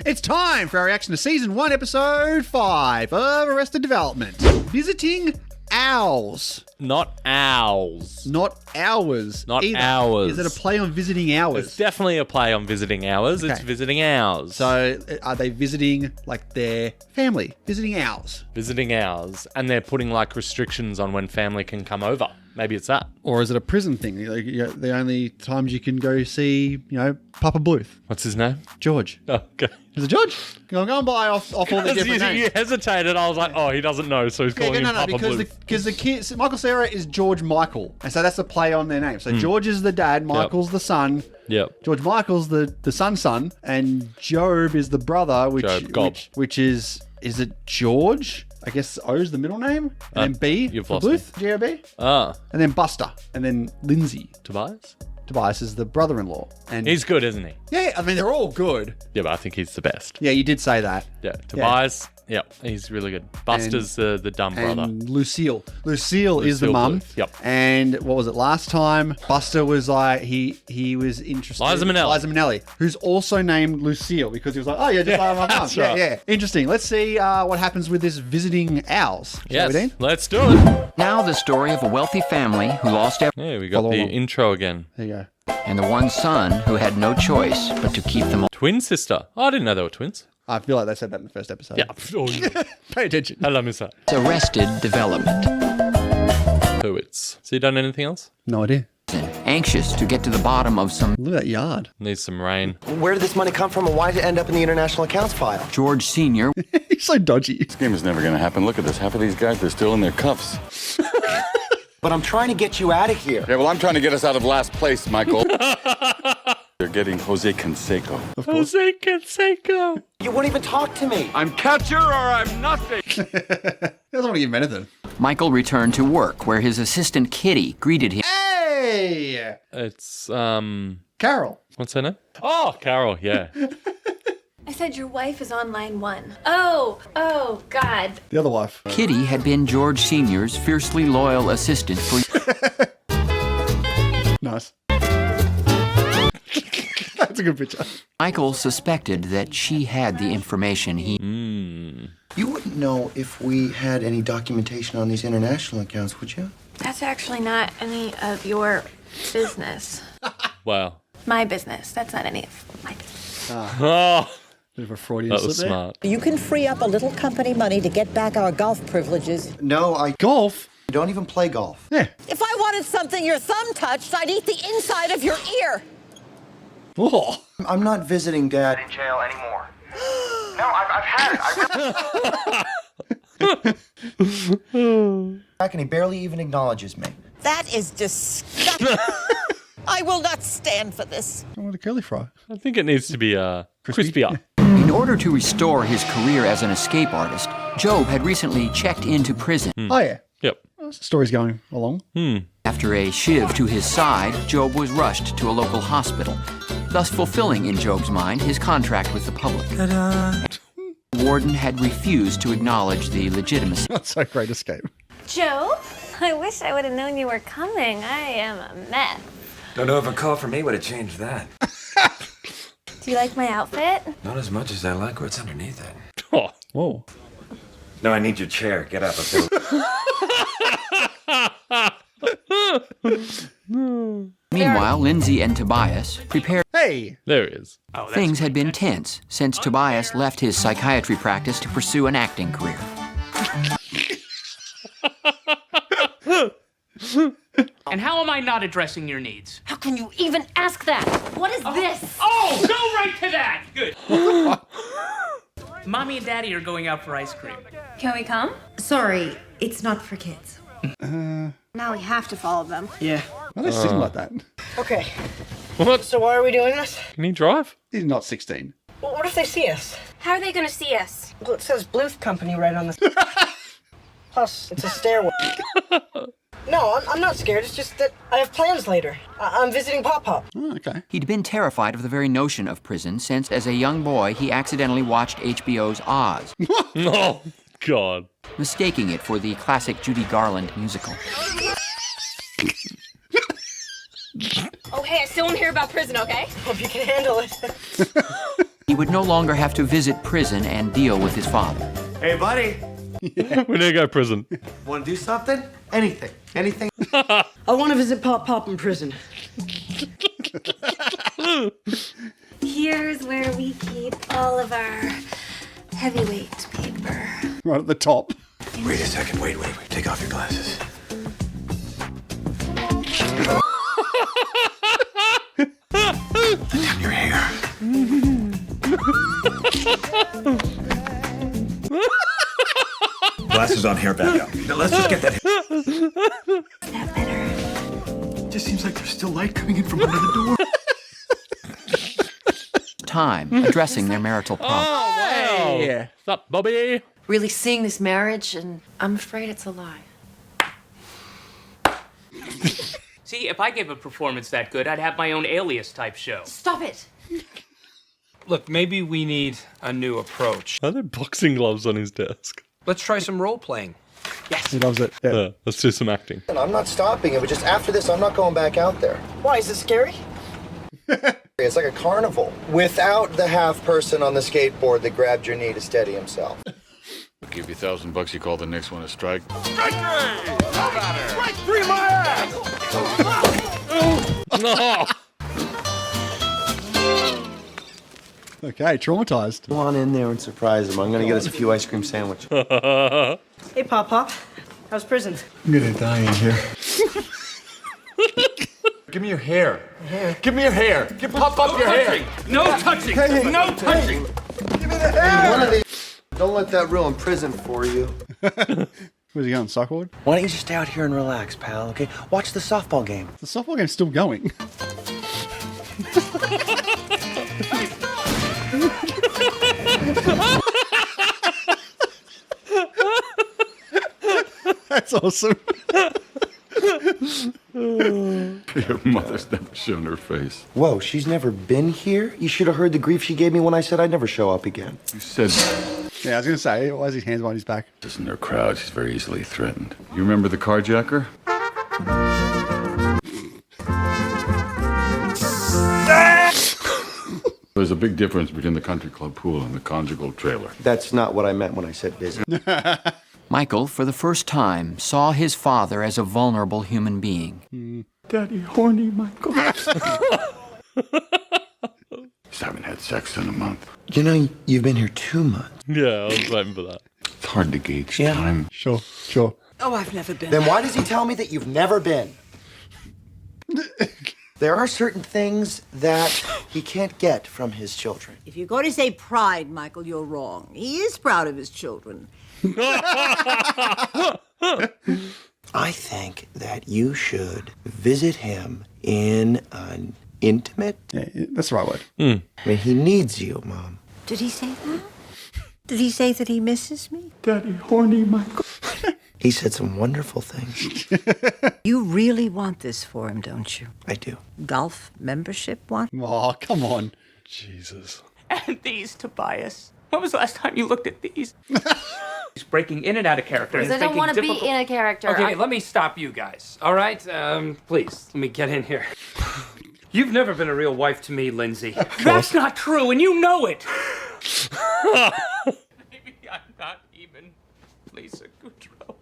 It's time for our reaction to Season 1, Episode 5 of Arrested Development. Visiting owls. Not owls. Not hours. Not either. hours. Is it a play on visiting hours? It's definitely a play on visiting hours. Okay. It's visiting owls. So are they visiting like their family? Visiting owls? Visiting hours. And they're putting like restrictions on when family can come over. Maybe it's that. Or is it a prison thing? Like, the only times you can go see, Papa Bluth. What's his name? George. Oh, okay. Is it George? Go and buy off all the different names. You hesitated. I was like, oh, he doesn't know, so he's calling him Papa Bluth. Because the kid, Michael Cera is George Michael. And so that's a play on their name. So George is the dad, Michael's the son. Yep. George Michael's the son, and Job is the brother, which is it George? I guess O's the middle name, and then B you've for lost Bluth, G-O-B. Ah. And then Buster, and then Lindsay. Tobias? Tobias is the brother-in-law. And He's good, isn't he? yeah, I mean, they're all good. Yeah, but I think he's the best. Yeah, you did say that. Yeah, Tobias, yeah, he's really good. Buster's the dumb brother. And Lucille is the mum. Bluth, yep. And what was it last time? Buster was like, he was interested. Liza Minnelli, who's also named Lucille because he was like, oh yeah, just like my mum. that's right. Yeah. Interesting. Let's see what happens with this visiting owls. Shall we, Dean? Let's do it. Now the story of a wealthy family who lost everything, Yeah, we got the intro again. There you go. and the one son who had no choice but to keep them all. Twin sister. Oh, I didn't know they were twins. I feel like they said that in the first episode. Yeah. Oh, yeah. Pay attention. Hello, Missa. Arrested Development. Who it's. So you done anything else? No idea. Anxious to get to the bottom of some Look at that yard. Needs some rain. Where did this money come from and why did it end up in the international accounts file? George Sr. He's so dodgy. This game is never going to happen. Look at this. Half of these guys, they're still in their cuffs. But I'm trying to get you out of here. Yeah, well, I'm trying to get us out of last place, Michael. They're getting Jose Canseco. Jose Canseco. You won't even talk to me. I'm catcher or I'm nothing. He doesn't want to give him anything. Michael returned to work, where his assistant Kitty greeted him. Hey! It's, Carol. what's her name? Oh, Carol, yeah. I said your wife is on line 1. Oh, God. The other wife. Kitty had been George Sr.'s fiercely loyal assistant for Nice. That's a good picture. Michael suspected that she had the information he... You wouldn't know if we had any documentation on these international accounts, would you? That's actually not any of your business. Wow. My business. That's not any of my business. Oh, Bit of a Freudian that slip was there. smart. You can free up a little company money to get back our golf privileges. No, I Golf? don't even play golf. Yeah. If I wanted something your thumb touched, I'd eat the inside of your ear. Oh. I'm not visiting Dad in jail anymore. No, I've had it. Back and he barely even acknowledges me. That is disgusting. I will not stand for this. I want a curly fry. I think it needs to be crispier. In order to restore his career as an escape artist, Job had recently checked into prison. Oh, yeah. Yep. Well, the story's going along. After a shiv to his side, Job was rushed to a local hospital, thus fulfilling in Job's mind his contract with the public. The warden had refused to acknowledge the legitimacy. Not so great escape. Joe, I wish I would have known you were coming. I am a mess. Don't know if a call from me would have changed that. Do you like my outfit? Not as much as I like what's underneath it. Oh. Whoa. No, I need your chair. Get up. Meanwhile, Lindsay and Tobias prepared. Hey! There he is. Things had been tense since Tobias left his psychiatry practice to pursue an acting career. And how am I not addressing your needs? How can you even ask that? What is this? Oh, go right to that! Good. Mommy and Daddy are going out for ice cream. Can we come? Sorry, it's not for kids. Now we have to follow them. Yeah. Why are they sitting like that? Okay, What? so why are we doing this? Can he drive? He's not 16. Well, what if they see us? How are they going to see us? Well, it says Bluth Company right on the... Plus, it's a stairwell. No, I'm not scared. It's just that I have plans later. I'm visiting Pop-Pop. Oh, okay. He'd been terrified of the very notion of prison since, as a young boy, he accidentally watched HBO's Oz, Oh, God. mistaking it for the classic Judy Garland musical. Oh, hey, I still want to hear about prison, okay? Hope you can handle it. He he would no longer have to visit prison and deal with his father. Hey, buddy. We need to go to prison. Want to do something? Anything. Anything. I want to visit Pop in prison. Here's where we keep all of our heavyweight paper. Right at the top. Wait a second. Wait. Take off your glasses. Let down your hair. Glasses on, hair back up. Now let's just get that. Is that better? Just seems like there's still light coming in from under the door. Time addressing their marital problem. Oh, wow. What's up, Bobby? Really seeing this marriage, and I'm afraid it's a lie. See, if I gave a performance that good, I'd have my own Alias type show. Stop it! Look, maybe we need a new approach. Are there boxing gloves on his desk? Let's try some role-playing. Yes. He loves it. Yeah. Let's do some acting. I'm not stopping it, but just after this, I'm not going back out there. Why, is it scary? It's like a carnival without the half person on the skateboard that grabbed your knee to steady himself. I'll give you $1,000. You call the next one a strike. Strike three, my ass! No. Okay, traumatized. Go on in there and surprise him. I'm going to get us a few ice cream sandwiches. Hey, Pop. How's prison? I'm going to die in here. Give me your hair. Give me your hair. Pop up your hair. No touching! No touching! Give me the hair! One of these. Don't let that ruin prison for you. Where's he going, Cycleward? Why don't you just stay out here and relax, pal, okay? Watch the softball game. The softball game's still going. That's awesome. Your mother's never shown her face. Whoa, she's never been here? You should have heard the grief she gave me when I said I'd never show up again. You said Yeah, I was going to say, why is his hands behind his back? this in their crowd. She's very easily threatened. You remember the carjacker? There's a big difference between the country club pool and the conjugal trailer. That's not what I meant when I said visit. Michael, for the first time, saw his father as a vulnerable human being. Daddy, horny Michael. Just haven't had sex in a month. You know, you've been here 2 months. Yeah, I was waiting for that. It's hard to gauge time. Sure. Oh, I've never been. Then why does he tell me that you've never been? There are certain things that he can't get from his children. If you're going to say pride, Michael, you're wrong. He is proud of his children. I think that you should visit him in an intimate... Yeah, that's the right word. I mean, he needs you, Mom. Did he say that? Did he say that he misses me? Daddy, horny Michael. He said some wonderful things. You really want this for him, don't you? I do. Golf membership one? Oh, come on. Jesus. And these, Tobias. When was the last time you looked at these? He's breaking in and out of character. Because I don't want to be in a character. Okay, let me stop you guys, all right? Please, let me get in here. You've never been a real wife to me, Lindsay. That's not true, and you know it. Maybe I'm not even Lisa Goudreau.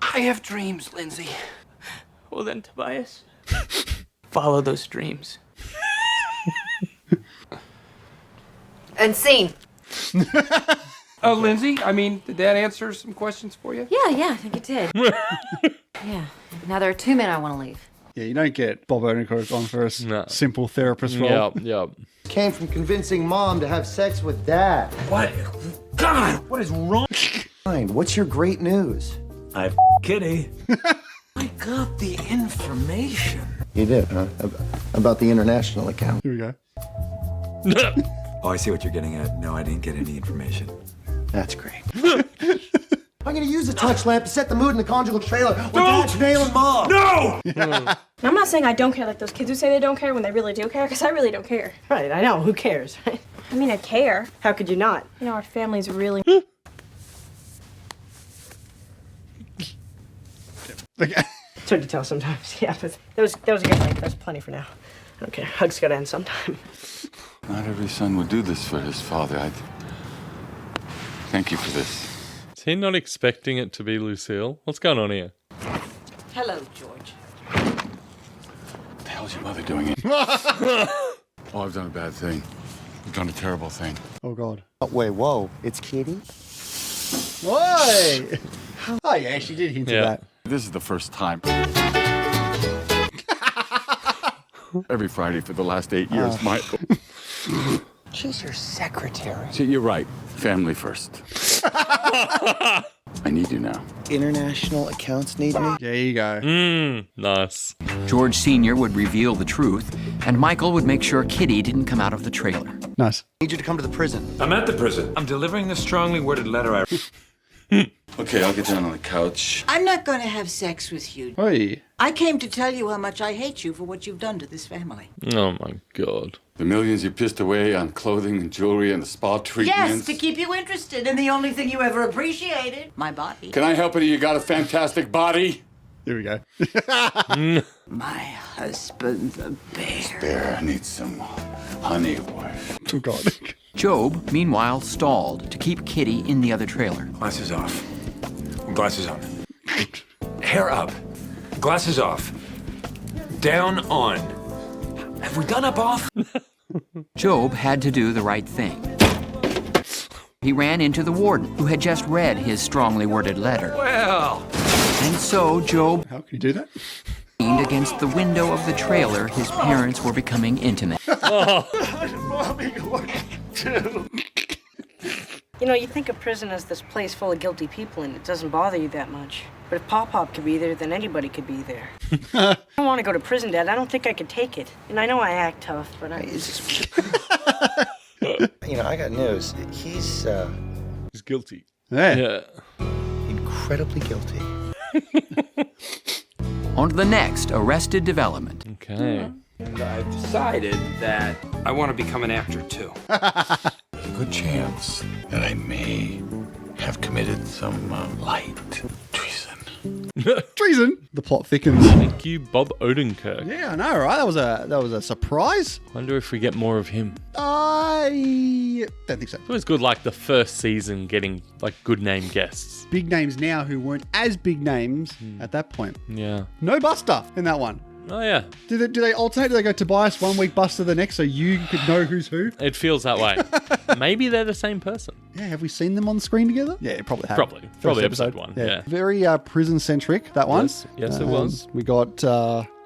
I have dreams, Lindsay. Well then, Tobias, follow those dreams. And scene. Oh, Lindsay, I mean, did that answer some questions for you? Yeah, I think it did. Yeah. Now there are 2 men I want to leave. Yeah, you don't get Bob Odenkirk on for a simple therapist role. Yep. Came from convincing Mom to have sex with Dad. What? God, what is wrong? Fine, what's your great news? I Kitty. I got the information. You did, huh? About the international account. Here we go. Oh, I see what you're getting at. No, I didn't get any information. That's great. I'm gonna use the touch lamp to set the mood in the conjugal trailer with Dad's nailing Mom. No! I'm not saying I don't care like those kids who say they don't care when they really do care, because I really don't care. Right, I know. Who cares, right? I mean, I care. How could you not? You know, our family's really... Okay. It's hard to tell sometimes. Yeah, but that was a good night. That's plenty for now. Okay, hugs gotta end sometime. Not every son would do this for his father. Thank you for this. Is he not expecting it to be Lucille? What's going on here? Hello, George. What the hell's your mother doing here? Oh, I've done a bad thing. I've done a terrible thing. Oh, God. Wait, whoa. It's Kitty? Why? Oh, yeah, she did hint at that. This is the first time. Every Friday for the last 8 years, Michael. She's your secretary. See, you're right. Family first. I need you now. International accounts need me? There you go. Nice. George Sr. would reveal the truth, and Michael would make sure Kitty didn't come out of the trailer. Nice. I need you to come to the prison. I'm at the prison. I'm delivering the strongly worded letter Okay, I'll get down on the couch. I'm not going to have sex with you. Hey. I came to tell you how much I hate you for what you've done to this family. Oh, my God. The millions you pissed away on clothing and jewelry and the spa treatments. Yes, to keep you interested in the only thing you ever appreciated, my body. Can I help you? You got a fantastic body. Here we go. My husband's a bear. Bear needs some honey, wife. Oh, God. Job, meanwhile, stalled to keep Kitty in the other trailer. Glasses off. Glasses on. Hair up. Glasses off. Down on. Have we done up off? Job had to do the right thing. He ran into the warden, who had just read his strongly worded letter. Well. And so Job How can you do that? leaned against the window of the trailer his parents were becoming intimate. You know, you think of prison as this place full of guilty people and it doesn't bother you that much. But if Pop could be there, then anybody could be there. I don't want to go to prison, Dad. I don't think I could take it. And I know I act tough, but You know, I got news. He's guilty. Yeah. incredibly guilty. On to the next arrested development. Okay. And I've decided that I want to become an actor too. There's a good chance that I may have committed some light treason. Treason. The plot thickens. Thank you, Bob Odenkirk. Yeah, I know, right? That was a surprise. Wonder if we get more of him. I don't think so. It was good, like the first season, getting like good name guests. Big names now who weren't as big names at that point. Yeah. No Buster in that one. Oh yeah. Do they alternate? Do they go Tobias 1 week, Buster the next, so you could know who's who? It feels that way. Maybe they're the same person. Yeah, have we seen them on the screen together? Yeah, probably have. Probably episode 1. Yeah. Very prison-centric, that one. Yes, it was. We got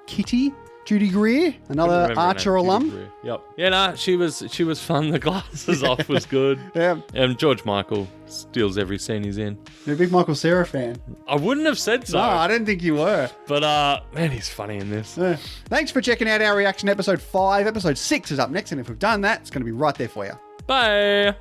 Kitty, Judy Greer, another Archer alum. Yep. Yeah, nah, she was fun. The glasses off was good. Yeah. And George Michael steals every scene he's in. You're a big Michael Cera fan. I wouldn't have said so. No, I didn't think you were. But man, he's funny in this. Thanks for checking out our reaction episode 5. Episode 6 is up next, and if we've done that, it's going to be right there for you. Bye.